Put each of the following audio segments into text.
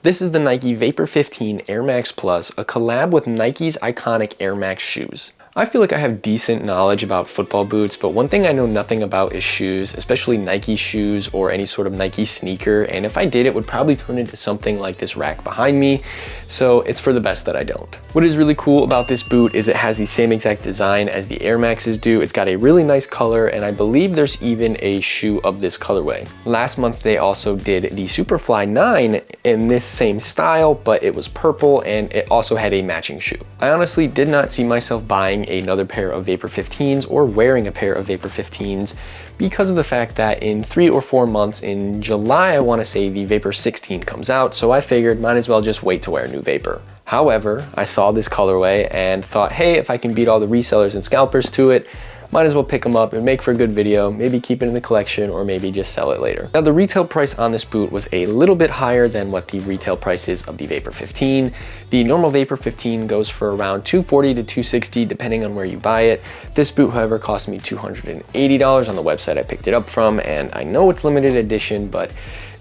This is the Nike Vapor 15 Air Max Plus, a collab with Nike's iconic Air Max shoes. I feel like I have decent knowledge about football boots, but one thing I know nothing about is shoes, especially Nike shoes or any sort of Nike sneaker, and if I did, it would probably turn into something like this rack behind me, so it's for the best that I don't. What is really cool about this boot is it has the same exact design as the Air Maxes do. It's got a really nice color, and I believe there's even a shoe of this colorway. Last month, they also did the Superfly 9 in this same style, but it was purple, and it also had a matching shoe. I honestly did not see myself buying another pair of Vapor 15s or wearing a pair of Vapor 15s because of the fact that in 3 or 4 months, in July, I want to say the Vapor 16 comes out, so I figured might as well just wait to wear a new Vapor. However, I saw this colorway and thought, hey, if I can beat all the resellers and scalpers to it, might as well pick them up and make for a good video, maybe keep it in the collection or maybe just sell it later. Now the retail price on this boot was a little bit higher than what the retail price is of the Vapor 15. The normal Vapor 15 goes for around $240 to $260 depending on where you buy it. This boot, however, cost me $280 on the website I picked it up from, and I know it's limited edition, but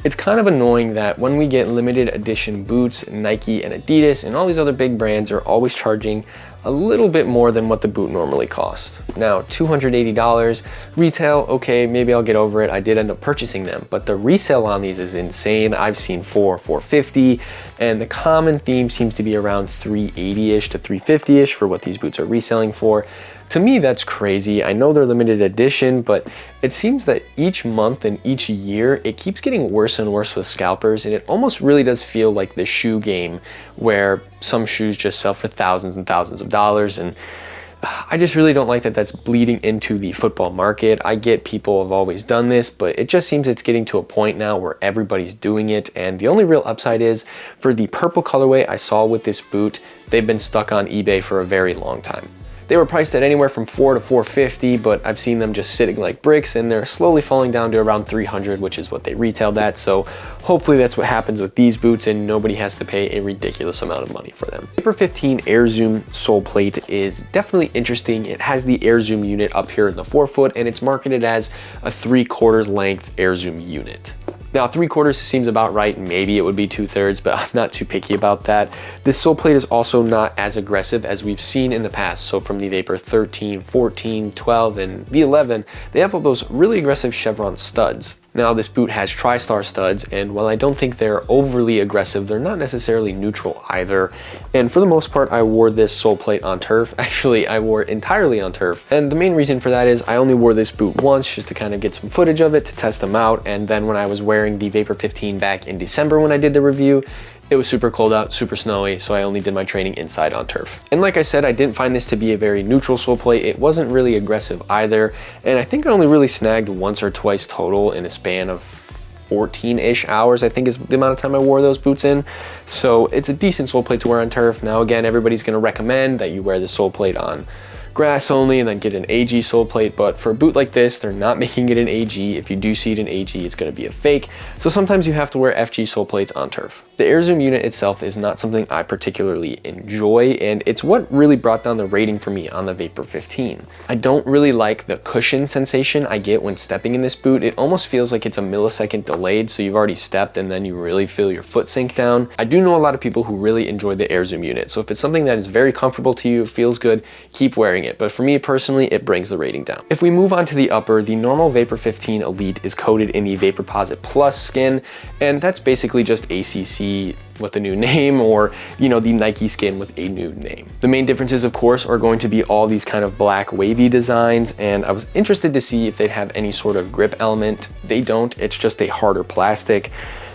it's kind of annoying that when we get limited edition boots, Nike and Adidas and all these other big brands are always charging a little bit more than what the boot normally costs. Now, $280 retail, okay, maybe I'll get over it. I did end up purchasing them, but the resale on these is insane. I've seen $450, and the common theme seems to be around $380-ish to $350-ish for what these boots are reselling for. To me, that's crazy. I know they're limited edition, but it seems that each month and each year, it keeps getting worse and worse with scalpers, and it almost really does feel like the shoe game where some shoes just sell for thousands and thousands of dollars, and I just really don't like that that's bleeding into the football market. I get people have always done this, but it just seems it's getting to a point now where everybody's doing it, and the only real upside is for the purple colorway I saw with this boot, they've been stuck on eBay for a very long time. They were priced at anywhere from $400 to $450, but I've seen them just sitting like bricks, and they're slowly falling down to around $300, which is what they retailed at. So hopefully that's what happens with these boots and nobody has to pay a ridiculous amount of money for them. Vapor 15 Air Zoom sole plate is definitely interesting. It has the Air Zoom unit up here in the forefoot, and it's marketed as a 3/4 length Air Zoom unit. Now, 3/4 seems about right. Maybe it would be 2/3, but I'm not too picky about that. This sole plate is also not as aggressive as we've seen in the past. So from the Vapor 13, 14, 12, and the 11, they have all those really aggressive chevron studs. Now this boot has TriStar studs, and while I don't think they're overly aggressive, they're not necessarily neutral either. And for the most part, I wore this sole plate on turf. Actually, I wore it entirely on turf. And the main reason for that is I only wore this boot once just to kind of get some footage of it to test them out. And then when I was wearing the Vapor 15 back in December when I did the review, it was super cold out, super snowy, so I only did my training inside on turf. And like I said, I didn't find this to be a very neutral sole plate. It wasn't really aggressive either, and I think I only really snagged once or twice total in a span of 14-ish hours, I think is the amount of time I wore those boots in. So it's a decent sole plate to wear on turf. Now again, everybody's gonna recommend that you wear the sole plate on grass only and then get an AG sole plate, but for a boot like this, they're not making it an AG. If you do see it in AG, it's going to be a fake, so sometimes you have to wear FG sole plates on turf. The Air Zoom unit itself is not something I particularly enjoy, and it's what really brought down the rating for me on the Vapor 15. I don't really like the cushion sensation I get when stepping in this boot. It almost feels like it's a millisecond delayed, so you've already stepped and then you really feel your foot sink down. I do know a lot of people who really enjoy the Air Zoom unit, so if it's something that is very comfortable to you, feels good, keep wearing it. But for me personally, it brings the rating down. If we move on to the upper, the normal Vapor 15 Elite is coated in the Vaporposit Plus skin, and that's basically just ACC with a new name, or the Nike skin with a new name. The main differences, of course, are going to be all these kind of black wavy designs, and I was interested to see if they'd have any sort of grip element. They don't. It's just a harder plastic.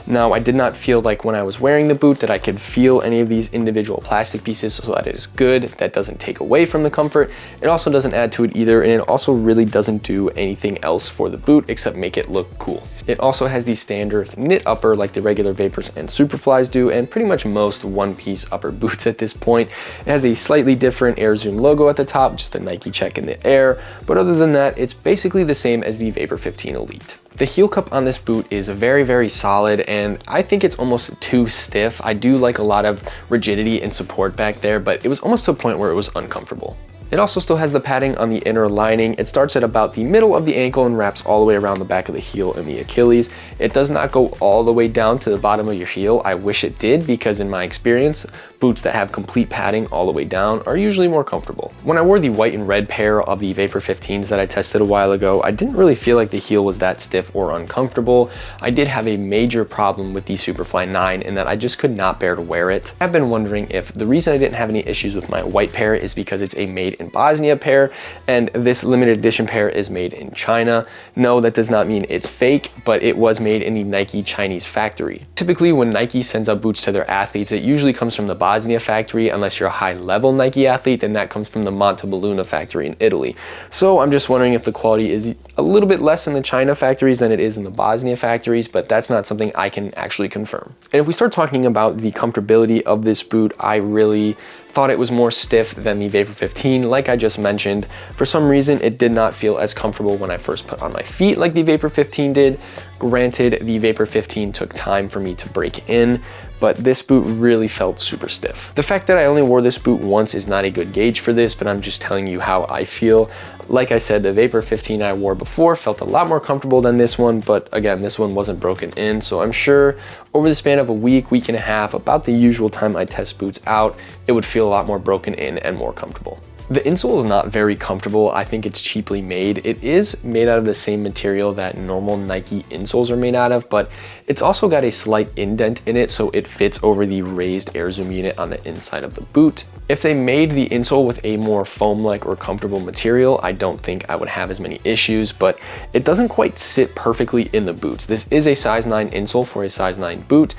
Now, I did not feel like when I was wearing the boot that I could feel any of these individual plastic pieces, so that is good. That doesn't take away from the comfort. It also doesn't add to it either, and it also really doesn't do anything else for the boot except make it look cool. It also has the standard knit upper like the regular Vapors and Superflies do, and pretty much most one-piece upper boots at this point. It has a slightly different Air Zoom logo at the top, just a Nike check in the air, but other than that, it's basically the same as the Vapor 15 Elite. The heel cup on this boot is very, very solid, and I think it's almost too stiff. I do like a lot of rigidity and support back there, but it was almost to a point where it was uncomfortable. It also still has the padding on the inner lining. It starts at about the middle of the ankle and wraps all the way around the back of the heel and the Achilles. It does not go all the way down to the bottom of your heel. I wish it did, because in my experience, boots that have complete padding all the way down are usually more comfortable. When I wore the white and red pair of the Vapor 15s that I tested a while ago, I didn't really feel like the heel was that stiff or uncomfortable. I did have a major problem with the Superfly 9 in that I just could not bear to wear it. I've been wondering if the reason I didn't have any issues with my white pair is because it's a made in Bosnia pair and this limited edition pair is made in China. No, that does not mean it's fake, but it was made in the Nike Chinese factory. Typically when Nike sends out boots to their athletes, it usually comes from the Bosnia factory. Unless you're a high level Nike athlete, then that comes from the Montebelluna factory in Italy. So I'm just wondering if the quality is a little bit less in the China factories than it is in the Bosnia factories, but that's not something I can actually confirm. And if we start talking about the comfortability of this boot, I really thought it was more stiff than the Vapor 15. Like I just mentioned, for some reason it did not feel as comfortable when I first put on my feet like the Vapor 15 did. Granted, the Vapor 15 took time for me to break in, but this boot really felt super stiff. The fact that I only wore this boot once is not a good gauge for this, but I'm just telling you how I feel. Like I said, the Vapor 15 I wore before felt a lot more comfortable than this one, but again, this one wasn't broken in, so I'm sure over the span of a week, week and a half, about the usual time I test boots out, it would feel a lot more broken in and more comfortable. The insole is not very comfortable. I think it's cheaply made. It is made out of the same material that normal Nike insoles are made out of, but it's also got a slight indent in it, so it fits over the raised air zoom unit on the inside of the boot. If they made the insole with a more foam-like or comfortable material, I don't think I would have as many issues, but it doesn't quite sit perfectly in the boots. This is a size 9 insole for a size 9 boot,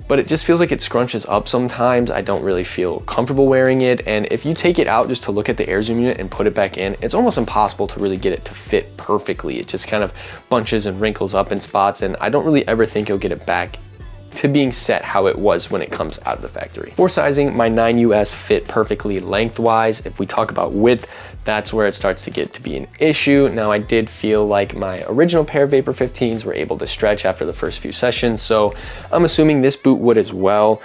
but it just feels like it scrunches up sometimes. I don't really feel comfortable wearing it, and if you take it out just to look at the air zoom unit and put it back in, it's almost impossible to really get it to fit perfectly. It just kind of bunches and wrinkles up in spots, and I don't really ever think you'll get it back to being set how it was when it comes out of the factory. For sizing, my 9US fit perfectly lengthwise. If we talk about width, that's where it starts to get to be an issue. Now, I did feel like my original pair of Vapor 15s were able to stretch after the first few sessions, so I'm assuming this boot would as well.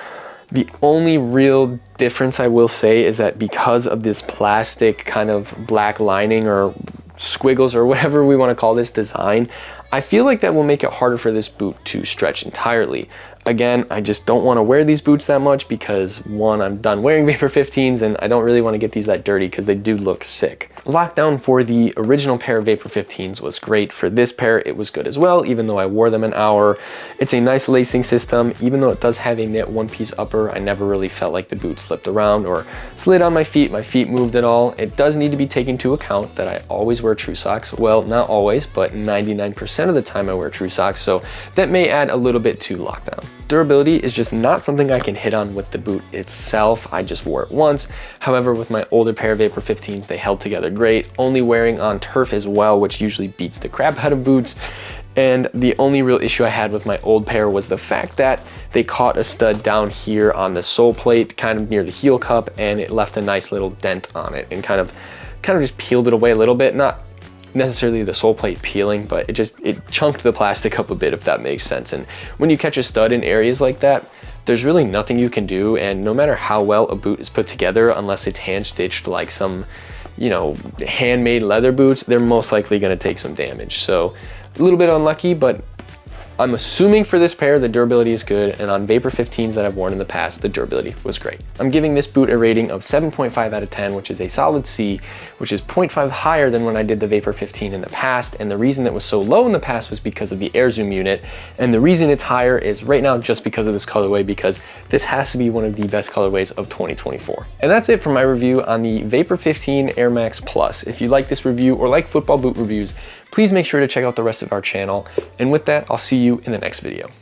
The only real difference I will say is that because of this plastic kind of black lining or squiggles or whatever we want to call this design, I feel like that will make it harder for this boot to stretch entirely. Again, I just don't want to wear these boots that much because one, I'm done wearing Vapor 15s and I don't really want to get these that dirty because they do look sick. Lockdown for the original pair of Vapor 15s was great. For this pair, it was good as well, even though I wore them an hour. It's a nice lacing system. Even though it does have a knit one-piece upper, I never really felt like the boot slipped around or slid on my feet moved at all. It does need to be taken into account that I always wear true socks. Well, not always, but 99% of the time I wear true socks, so that may add a little bit to lockdown. Durability is just not something I can hit on with the boot itself. I just wore it once. However, with my older pair of Vapor 15s, they held together great, only wearing on turf as well, which usually beats the crap out of boots. And the only real issue I had with my old pair was the fact that they caught a stud down here on the sole plate, kind of near the heel cup, and it left a nice little dent on it and kind of just peeled it away a little bit. Not necessarily the sole plate peeling, but it chunked the plastic up a bit, if that makes sense. And when you catch a stud in areas like that, there's really nothing you can do, and no matter how well a boot is put together, unless it's hand stitched like some, you know, handmade leather boots, they're most likely going to take some damage. So a little bit unlucky, but I'm assuming for this pair, the durability is good, and on Vapor 15s that I've worn in the past, the durability was great. I'm giving this boot a rating of 7.5 out of 10, which is a solid C, which is 0.5 higher than when I did the Vapor 15 in the past, and the reason it was so low in the past was because of the air zoom unit, and the reason it's higher is right now just because of this colorway, because this has to be one of the best colorways of 2024. And that's it for my review on the Vapor 15 Air Max Plus. If you like this review or like football boot reviews, please make sure to check out the rest of our channel. And with that, I'll see you in the next video.